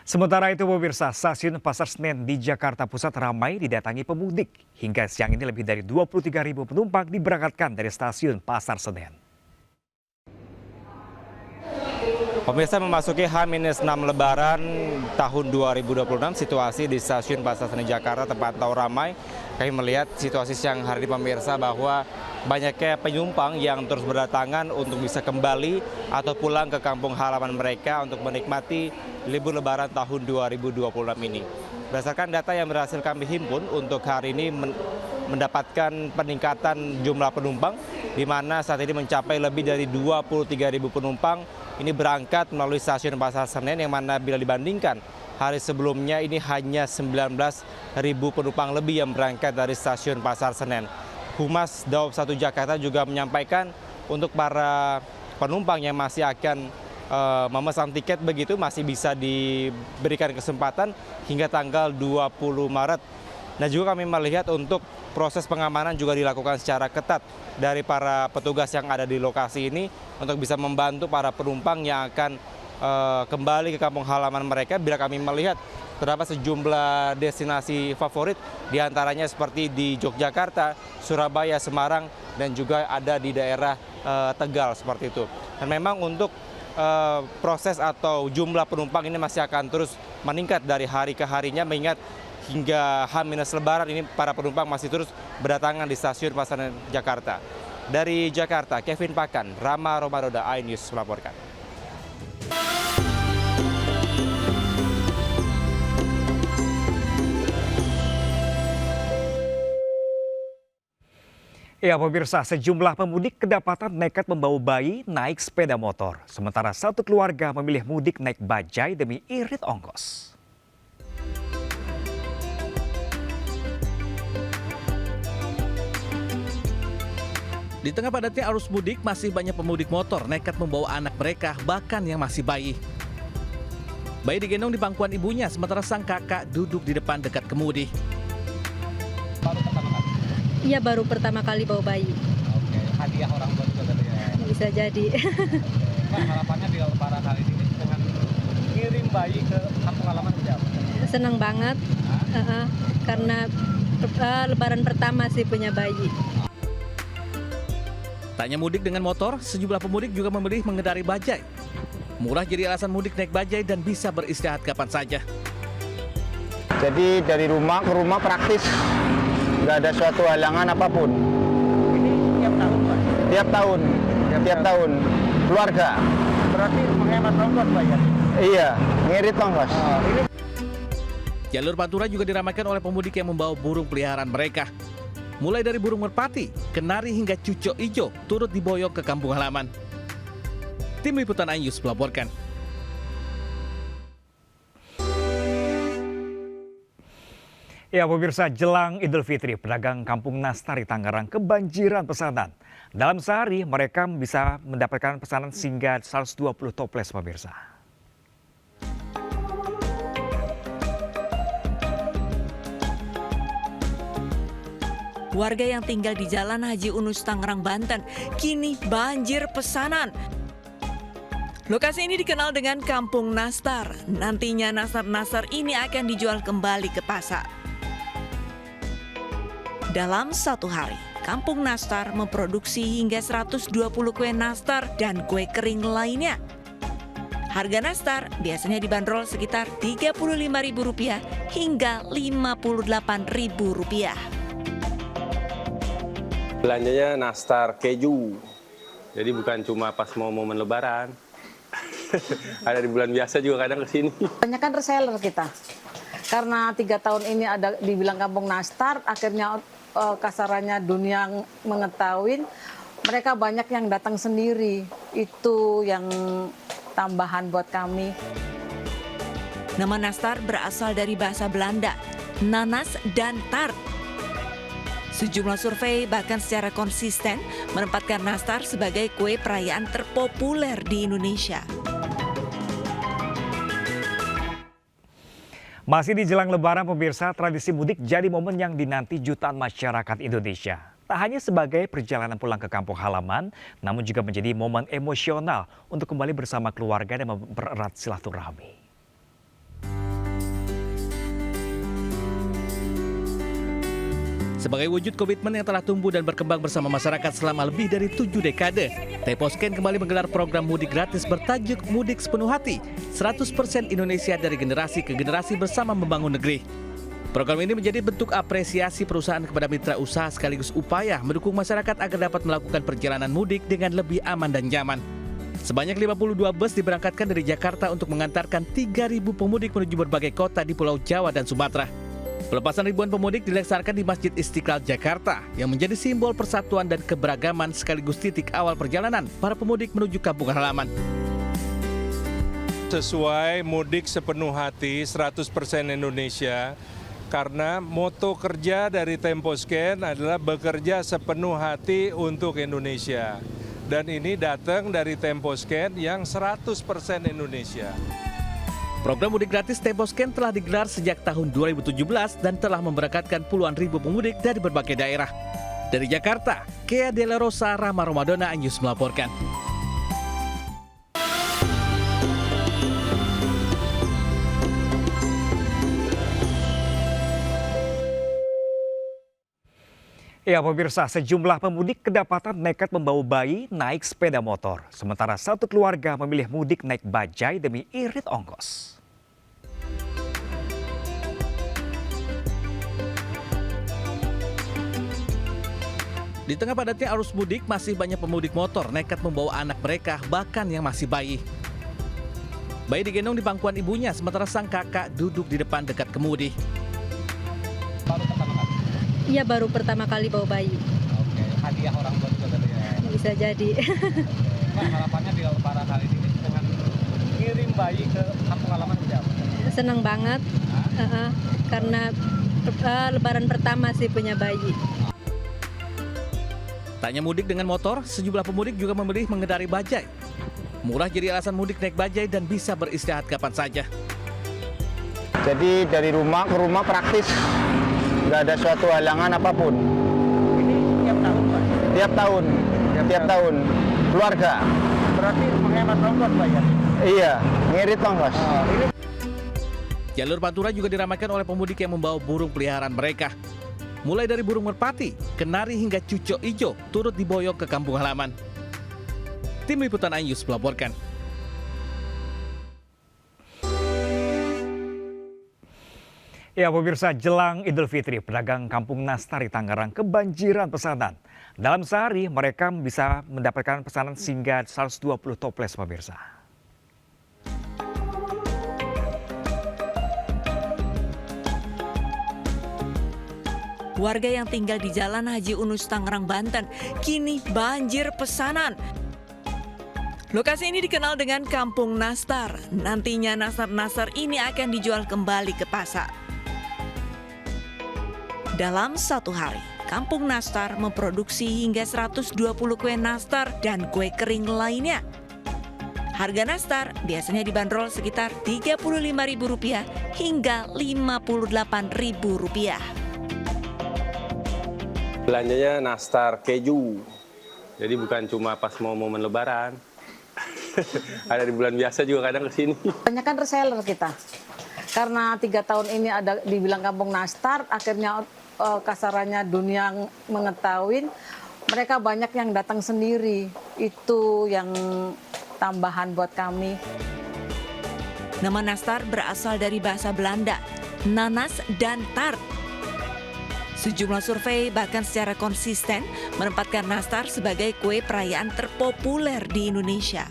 Sementara itu pemirsa, stasiun Pasar Senen di Jakarta Pusat ramai didatangi pemudik. Hingga siang ini lebih dari 23.000 penumpang diberangkatkan dari stasiun Pasar Senen. Pemirsa, memasuki H-6 Lebaran tahun 2026, situasi di stasiun Pasar Senen Jakarta terpantau ramai. Kami melihat situasi siang hari ini pemirsa bahwa banyaknya penumpang yang terus berdatangan untuk bisa kembali atau pulang ke kampung halaman mereka untuk menikmati libur Lebaran tahun 2026 ini. Berdasarkan data yang berhasil kami himpun untuk hari ini mendapatkan peningkatan jumlah penumpang, di mana saat ini mencapai lebih dari 23.000 penumpang ini berangkat melalui stasiun Pasar Senen, yang mana bila dibandingkan hari sebelumnya ini hanya 19.000 penumpang lebih yang berangkat dari stasiun Pasar Senen. Humas Daob 1 Jakarta juga menyampaikan untuk para penumpang yang masih akan memesan tiket begitu masih bisa diberikan kesempatan hingga tanggal 20 Maret. Nah, juga kami melihat untuk proses pengamanan juga dilakukan secara ketat dari para petugas yang ada di lokasi ini untuk bisa membantu para penumpang yang akan kembali ke kampung halaman mereka. Bila kami melihat terdapat sejumlah destinasi favorit, diantaranya seperti di Yogyakarta, Surabaya, Semarang, dan juga ada di daerah Tegal seperti itu. Dan memang untuk proses atau jumlah penumpang ini masih akan terus meningkat dari hari ke harinya, mengingat hingga H- Lebaran ini para penumpang masih terus berdatangan di stasiun Pasar Senen Jakarta. Dari Jakarta, Kevin Pakan, Rama Romaroda, iNews melaporkan. Ya pemirsa, sejumlah pemudik kedapatan nekat membawa bayi naik sepeda motor. Sementara satu keluarga memilih mudik naik bajai demi irit ongkos. Di tengah padatnya arus mudik, masih banyak pemudik motor nekat membawa anak mereka, bahkan yang masih bayi. Bayi digendong di pangkuan ibunya, sementara sang kakak duduk di depan dekat kemudi. Baru pertama kali? Iya, baru pertama kali bawa bayi. Oke, hadiah orang tua juga tadi ya? Bisa jadi. Mbak, harapannya di Lebaran kali ini dengan ngirim bayi ke kampung halaman siapa? Senang banget, karena Lebaran pertama sih punya bayi. Tanya mudik dengan motor, sejumlah pemudik juga memilih mengendari bajai. Murah jadi alasan mudik naik bajai dan bisa beristirahat kapan saja. Jadi dari rumah ke rumah praktis, nggak ada suatu halangan apapun. Ini tiap tahun, Pak? Tiap tahun. Keluarga. Berarti menghemat ongkos, Pak ya? Iya, ngirit ongkos. Jalur Pantura juga diramaikan oleh pemudik yang membawa burung peliharaan mereka. Mulai dari burung merpati, kenari hingga cucok ijo turut diboyong ke kampung halaman. Tim Liputan iNews melaporkan. Ya pemirsa, jelang Idul Fitri, pedagang Kampung Nastar di Tangerang kebanjiran pesanan. Dalam sehari mereka bisa mendapatkan pesanan hingga 120 toples pemirsa. Warga yang tinggal di Jalan Haji Unus, Tangerang, Banten, kini banjir pesanan. Lokasi ini dikenal dengan Kampung Nastar. Nantinya nastar-nastar ini akan dijual kembali ke pasar. Dalam satu hari, Kampung Nastar memproduksi hingga 120 kue nastar dan kue kering lainnya. Harga nastar biasanya dibanderol sekitar Rp35.000 hingga Rp58.000. Belanjanya nastar keju, jadi bukan cuma pas mau momen Lebaran. Ada di bulan biasa juga kadang kesini. Banyak kan reseller kita, karena 3 tahun ini ada dibilang Kampung Nastar, akhirnya kasarannya dunia mengetahui, mereka banyak yang datang sendiri. Itu yang tambahan buat kami. Nama nastar berasal dari bahasa Belanda, nanas dan tart. Sejumlah survei bahkan secara konsisten menempatkan nastar sebagai kue perayaan terpopuler di Indonesia. Masih di jelang Lebaran pemirsa, tradisi mudik jadi momen yang dinanti jutaan masyarakat Indonesia. Tak hanya sebagai perjalanan pulang ke kampung halaman, namun juga menjadi momen emosional untuk kembali bersama keluarga dan mempererat silaturahmi. Sebagai wujud komitmen yang telah tumbuh dan berkembang bersama masyarakat selama lebih dari 7 dekade, Temposcan kembali menggelar program mudik gratis bertajuk Mudik Sepenuh Hati, 100% Indonesia dari generasi ke generasi bersama membangun negeri. Program ini menjadi bentuk apresiasi perusahaan kepada mitra usaha sekaligus upaya mendukung masyarakat agar dapat melakukan perjalanan mudik dengan lebih aman dan nyaman. Sebanyak 52 bus diberangkatkan dari Jakarta untuk mengantarkan 3.000 pemudik menuju berbagai kota di Pulau Jawa dan Sumatera. Pelepasan ribuan pemudik dilaksanakan di Masjid Istiqlal Jakarta yang menjadi simbol persatuan dan keberagaman sekaligus titik awal perjalanan para pemudik menuju kampung halaman. Sesuai mudik sepenuh hati 100% Indonesia, karena moto kerja dari Temposcan adalah bekerja sepenuh hati untuk Indonesia. Dan ini datang dari Temposcan yang 100% Indonesia. Program mudik gratis Temposcan telah digelar sejak tahun 2017 dan telah memberangkatkan puluhan ribu pemudik dari berbagai daerah. Dari Jakarta, Kea Dela Rosa, Rama Romadona, Anyus melaporkan. Ya pemirsa, sejumlah pemudik kedapatan nekat membawa bayi naik sepeda motor. Sementara satu keluarga memilih mudik naik bajai demi irit ongkos. Di tengah padatnya arus mudik, masih banyak pemudik motor nekat membawa anak mereka, bahkan yang masih bayi. Bayi digendong di pangkuan ibunya, sementara sang kakak duduk di depan dekat kemudi. Iya, baru pertama kali bawa bayi. Oke, hadiah orang tua juga tadi ya. Bisa jadi. Mbak, harapannya di lebaran kali ini dengan kirim bayi ke kampung halaman berapa? Senang banget, karena lebaran pertama sih punya bayi. Tanya mudik dengan motor, sejumlah pemudik juga memilih mengendari bajai. Murah jadi alasan mudik naik bajai dan bisa beristirahat kapan saja. Jadi dari rumah ke rumah praktis, nggak ada suatu halangan apapun. Ini tiap tahun, Pak? Tiap tahun. Keluarga. Berarti menghemat ongkos, Pak ya? Iya, ngirit ongkos. Jalur Pantura juga diramaikan oleh pemudik yang membawa burung peliharaan mereka. Mulai dari burung merpati, kenari hingga cucok ijo turut diboyong ke kampung halaman. Tim Liputan Anyus melaporkan. Ya pemirsa, jelang Idul Fitri, pedagang Kampung Nastari Tangerang kebanjiran pesanan. Dalam sehari mereka bisa mendapatkan pesanan hingga 120 toples pemirsa. Warga yang tinggal di Jalan Haji Unus, Tangerang, Banten, kini banjir pesanan. Lokasi ini dikenal dengan Kampung Nastar. Nantinya nastar-nastar ini akan dijual kembali ke pasar. Dalam satu hari, Kampung Nastar memproduksi hingga 120 kue nastar dan kue kering lainnya. Harga nastar biasanya dibanderol sekitar Rp35.000 hingga Rp58.000. Belanjanya nastar keju, jadi bukan cuma pas mau momen lebaran. Ada di bulan biasa juga kadang kesini. Banyak kan reseller kita. Karena 3 tahun ini ada dibilang kampung nastar, akhirnya kasarannya dunia mengetahui, mereka banyak yang datang sendiri. Itu yang tambahan buat kami. Nama nastar berasal dari bahasa Belanda, nanas dan tart. Sejumlah survei bahkan secara konsisten menempatkan nastar sebagai kue perayaan terpopuler di Indonesia.